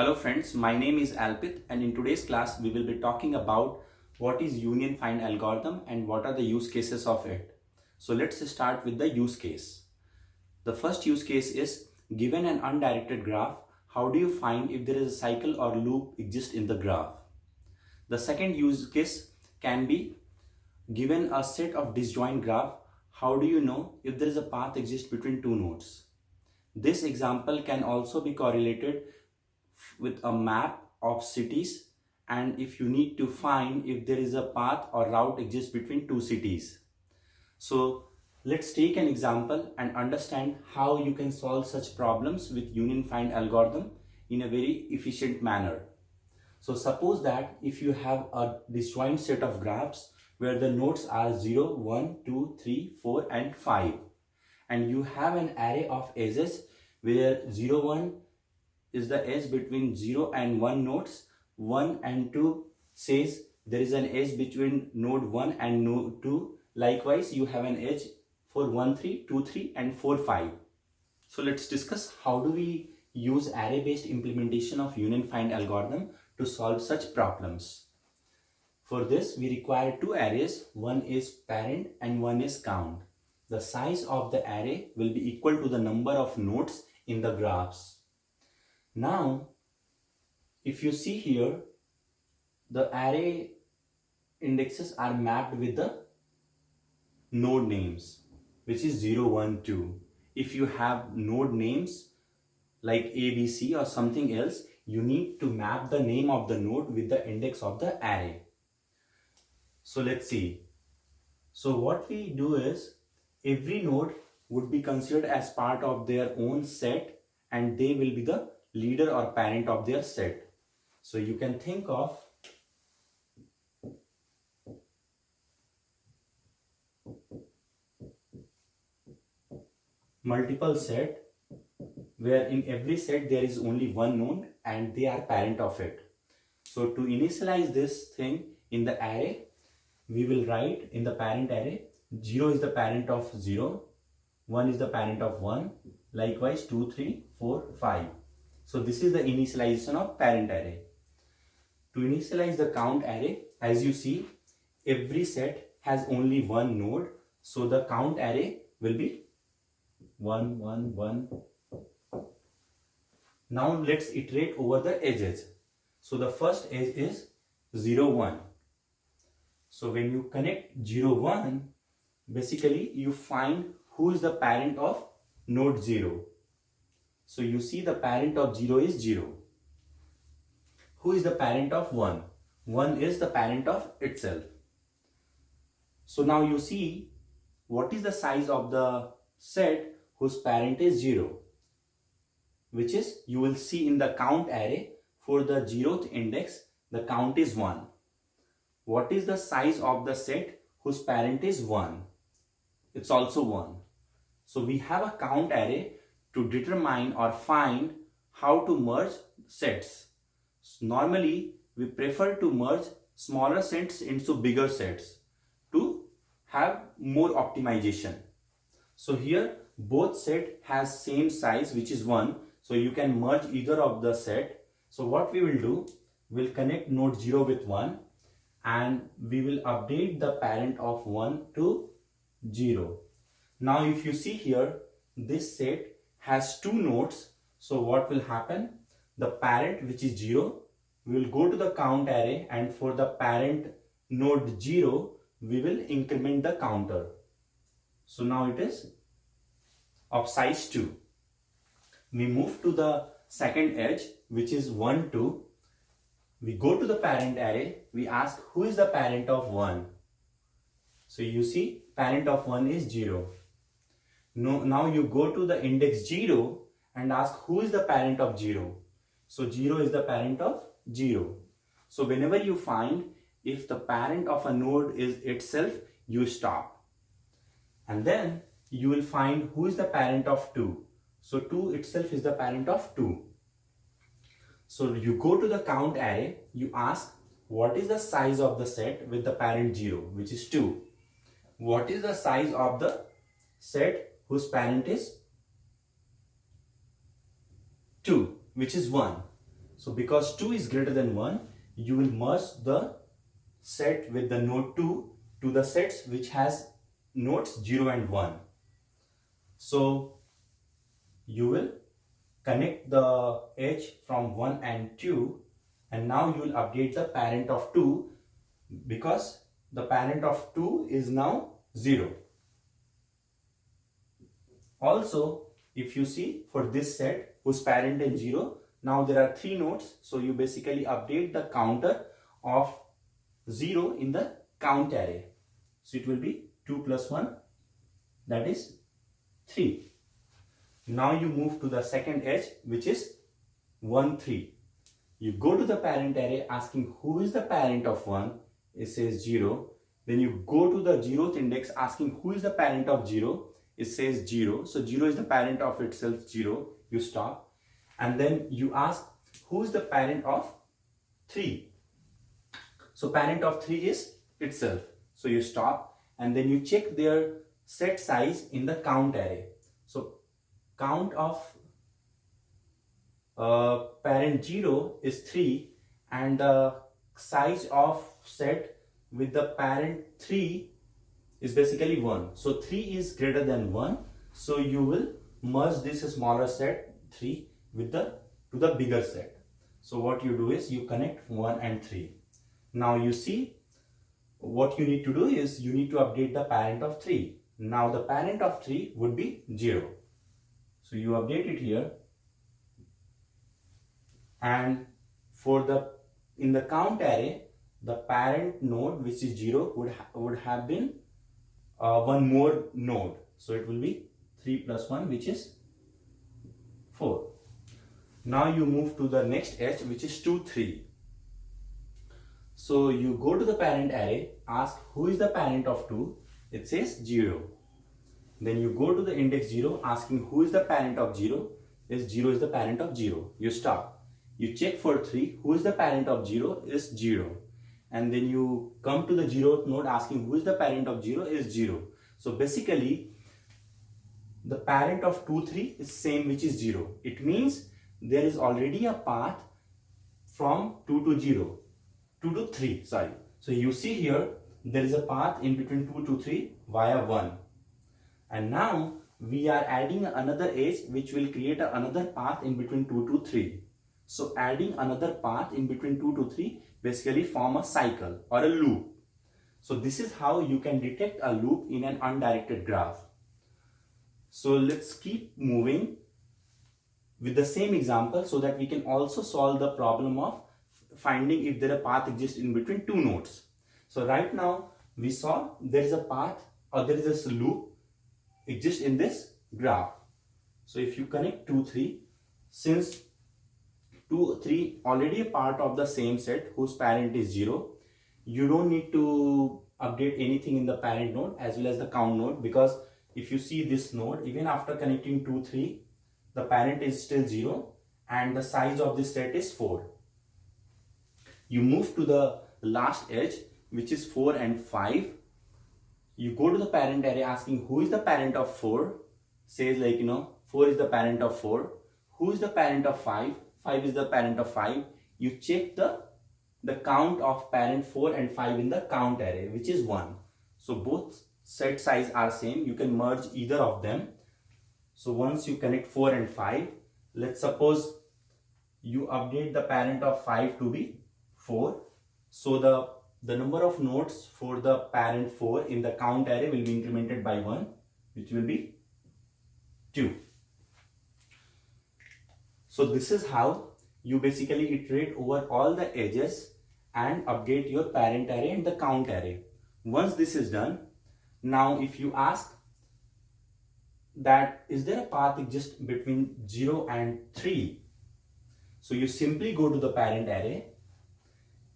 Hello friends, my name is Alpit and in today's class we will be talking about what is union find algorithm and what are the use cases of it. So let's start with the use case. The first use case is given an undirected graph, how do you find if there is a cycle or loop exists in the graph? The second use case can be given a set of disjoint graph, how do you know if there is a path exists between two nodes? This example can also be correlated with a map of cities and if you need to find if there is a path or route exists between two cities. So let's take an example and understand how you can solve such problems with union find algorithm in a very efficient manner. So suppose that if you have a disjoint set of graphs where the nodes are 0, 1, 2, 3, 4 and 5 and you have an array of edges where 0, 1 is the edge between 0 and 1 nodes, 1 and 2 says there is an edge between node 1 and node 2. Likewise, you have an edge for 1, 3, 2, 3 and 4, 5. So let's discuss how do we use array-based implementation of union find algorithm to solve such problems. For this, we require two arrays. One is parent and one is count. The size of the array will be equal to the number of nodes in the graphs. Now, if you see here, the array indexes are mapped with the node names, which is 0, 1, 2. If you have node names like A, B, C or something else, you need to map the name of the node with the index of the array. So let's see. So what we do is, every node would be considered as part of their own set and they will be the leader or parent of their set. So you can think of multiple set where in every set there is only one node and they are parent of it. So to initialize this thing in the array, we will write in the parent array 0 is the parent of 0, 1 is the parent of 1, likewise 2, 3, 4, 5. So this is the initialization of parent array. To initialize the count array, as you see, every set has only one node. So the count array will be 1, 1, 1. Now let's iterate over the edges. So the first edge is 0, 1. So when you connect 0, 1, basically you find who is the parent of node 0. So you see the parent of 0 is 0. Who is the parent of 1? 1 is the parent of itself. So now you see what is the size of the set whose parent is 0, which is you will see in the count array for the 0th index the count is 1. What is the size of the set whose parent is 1? It's also 1. So we have a count array to determine or find how to merge sets. Normally, we prefer to merge smaller sets into bigger sets to have more optimization. So here both set has same size, which is 1. So you can merge either of the set. So what we will do, we'll connect node 0 with 1 and we will update the parent of 1 to 0. Now if you see here, this set has two nodes. So what will happen? The parent, which is 0, we will go to the count array and for the parent node 0, we will increment the counter. So now it is of size 2. We move to the second edge, which is 1, 2. We go to the parent array. We ask who is the parent of 1. So you see parent of 1 is 0. Now you go to the index 0 and ask who is the parent of 0. So 0 is the parent of 0. So whenever you find if the parent of a node is itself, you stop. And then you will find who is the parent of 2. So 2 itself is the parent of 2. So you go to the count array, you ask what is the size of the set with the parent 0, which is 2. What is the size of the set whose parent is 2, which is 1. So because 2 is greater than 1, you will merge the set with the node 2 to the sets which has nodes 0 and 1. So you will connect the edge from 1 and 2, and now you will update the parent of 2 because the parent of 2 is now 0. Also, if you see for this set whose parent is 0, now there are 3 nodes, so you basically update the counter of 0 in the count array. So it will be 2 plus 1, that is 3. Now you move to the second edge, which is 1, 3. You go to the parent array asking who is the parent of 1, it says 0. Then you go to the 0th index asking who is the parent of 0, it says 0. So 0 is the parent of itself, 0, you stop. And then you ask who is the parent of 3. So parent of 3 is itself. So you stop and then you check their set size in the count array. So count of parent 0 is 3 and the size of set with the parent 3 is basically 1. So 3 is greater than 1. So you will merge this smaller set 3 with to the bigger set. So what you do is you connect 1 and 3. Now you see what you need to do is you need to update the parent of 3. Now the parent of 3 would be 0. So you update it here, and for in the count array the parent node which is 0 would have been one more node. So it will be 3 plus 1, which is 4. Now you move to the next edge, which is 2, 3. So you go to the parent array, ask who is the parent of 2, it says 0. Then you go to the index 0 asking who is the parent of 0, is 0 is the parent of 0. You stop. You check for 3, who is the parent of 0, is 0. And then you come to the 0th node asking who is the parent of 0, is 0. So basically the parent of 2, 3 is same, which is 0. It means there is already a path from 2 to 0, 2 to 3, sorry. So you see here there is a path in between 2 to 3 via 1. And now we are adding another edge which will create another path in between 2 to 3. So adding another path in between 2 to 3 basically form a cycle or a loop. So this is how you can detect a loop in an undirected graph. So let's keep moving with the same example so that we can also solve the problem of finding if there a path exists in between two nodes. So right now we saw there is a path or there is a loop exists in this graph. So if you connect 2, 3, since 2, 3 already a part of the same set whose parent is 0, you don't need to update anything in the parent node as well as the count node, because if you see this node, even after connecting 2, 3, the parent is still 0 and the size of this set is 4. You move to the last edge, which is 4 and 5. You go to the parent array asking who is the parent of 4, says 4 is the parent of 4. Who is the parent of 5? 5 is the parent of 5. You check the count of parent 4 and 5 in the count array, which is 1. So both set size are same. You can merge either of them. So once you connect 4 and 5, let's suppose you update the parent of 5 to be 4. So the number of nodes for the parent 4 in the count array will be incremented by 1, which will be 2. So this is how you basically iterate over all the edges and update your parent array and the count array. Once this is done, now if you ask that is there a path exist between 0 and 3, so you simply go to the parent array,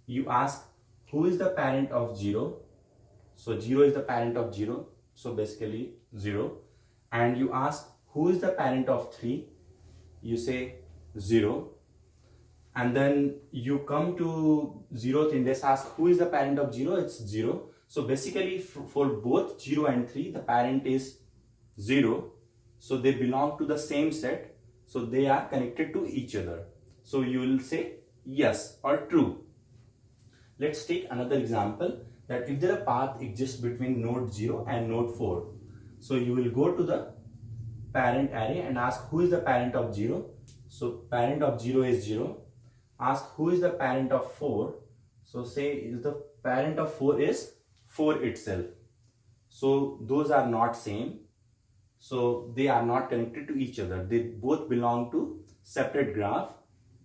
you ask who is the parent of 0, so 0 is the parent of 0, so basically 0, and you ask who is the parent of 3, you say 0, and then you come to 0th index, ask who is the parent of 0, it's 0. So basically for both 0 and 3 the parent is 0, so they belong to the same set, so they are connected to each other. So you will say yes or true. Let's take another example, that if there a path exists between node 0 and node 4. So you will go to the parent array and ask who is the parent of 0. So parent of 0 is 0. Ask who is the parent of 4. So say is the parent of 4 is 4 itself. So those are not same. So they are not connected to each other. They both belong to separate graph,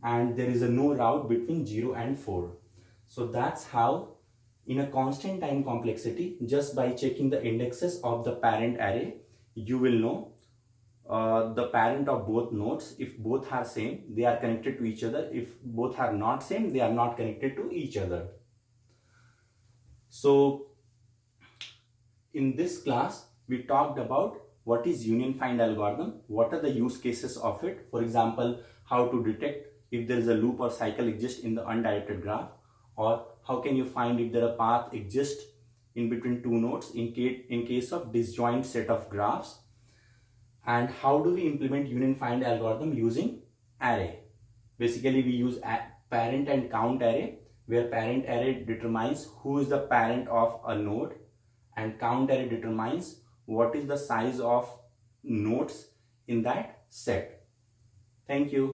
and there is a no route between 0 and 4. So that's how, in a constant time complexity, just by checking the indexes of the parent array, you will know the parent of both nodes. If both are same, they are connected to each other. If both are not same, they are not connected to each other. So in this class, we talked about what is union find algorithm, what are the use cases of it. For example, how to detect if there is a loop or cycle exists in the undirected graph, or how can you find if there a path exists in between two nodes in case of disjoint set of graphs, and how do we implement union find algorithm using array. Basically, we use parent and count array, where parent array determines who is the parent of a node, and count array determines what is the size of nodes in that set. Thank you.